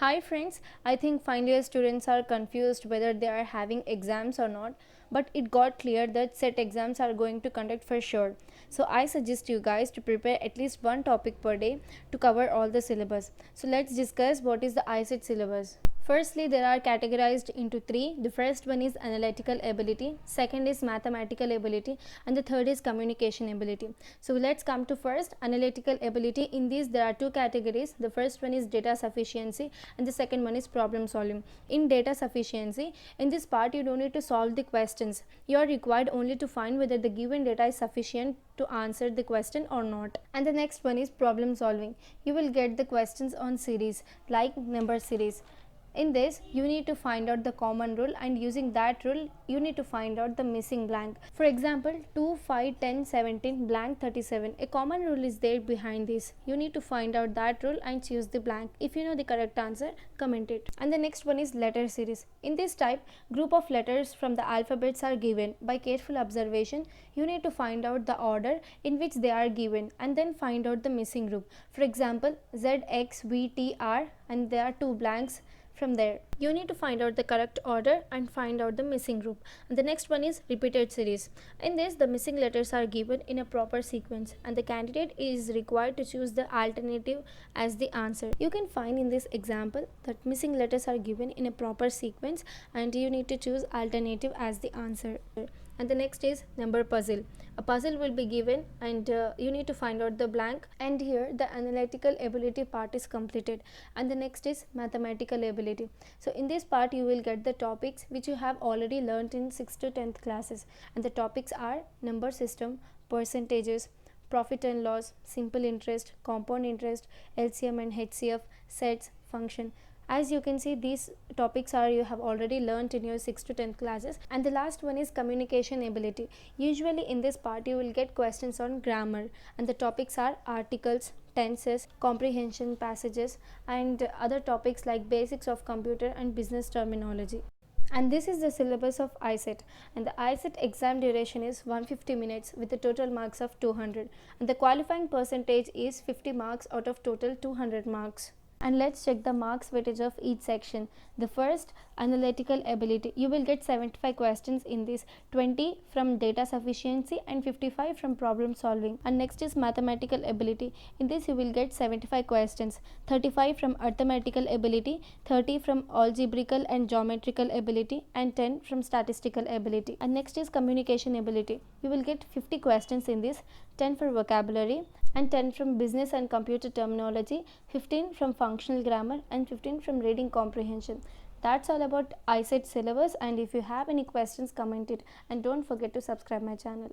Hi friends, I think final year students are confused whether they are having exams or not, but it got clear that set exams are going to conduct for sure. So I suggest you guys to prepare at least one topic per day to cover all the syllabus. So let's discuss what is the ICET syllabus. Firstly, they are categorized into three. The first one is analytical ability, second is mathematical ability, and the third is communication ability. So let's come to first analytical ability. In these there are two categories. The first one is data sufficiency and the second one is problem solving. In data sufficiency, in this part you don't need to solve the questions. You are required only to find whether the given data is sufficient to answer the question or not. And the next one is problem solving. You will get the questions on series like number series. In this, you need to find out the common rule, and using that rule, you need to find out the missing blank. For example, 2, 5, 10, 17, blank 37. A common rule is there behind this. You need to find out that rule and choose the blank. If you know the correct answer, comment it. And the next one is letter series. In this type, group of letters from the alphabets are given. By careful observation, you need to find out the order in which they are given and then find out the missing group. For example, Z, X, V, T, R, and there are two blanks. From there, you need to find out the correct order and find out the missing group. And the next one is repeated series. In this, the missing letters are given in a proper sequence and the candidate is required to choose the alternative as the answer. You can find in this example that missing letters are given in a proper sequence and you need to choose alternative as the answer. And the next is number puzzle. A puzzle will be given and you need to find out the blank, and here the analytical ability part is completed. And the next is mathematical ability. So in this part you will get the topics which you have already learnt in 6th to 10th classes, and the topics are number system, percentages, profit and loss, simple interest, compound interest, LCM and HCF, sets, function. As you can see, these topics are you have already learnt in your 6th to 10th classes. And the last one is communication ability. Usually in this part you will get questions on grammar, and the topics are articles, tenses, comprehension passages, and other topics like basics of computer and business terminology. And this is the syllabus of ICET, and the ICET exam duration is 150 minutes with a total marks of 200, and the qualifying percentage is 50 marks out of total 200 marks. And let's check the marks weightage of each section. The first, analytical ability. You will get 75 questions in this, 20 from data sufficiency and 55 from problem solving. And next is mathematical ability. In this you will get 75 questions, 35 from arithmetical ability, 30 from algebraical and geometrical ability, and 10 from statistical ability. And next is communication ability. You will get 50 questions in this, 10 for vocabulary and 10 from business and computer terminology, 15 from functional grammar, and 15 from reading comprehension. That's all about ICET syllabus, and if you have any questions, comment it, and don't forget to subscribe my channel.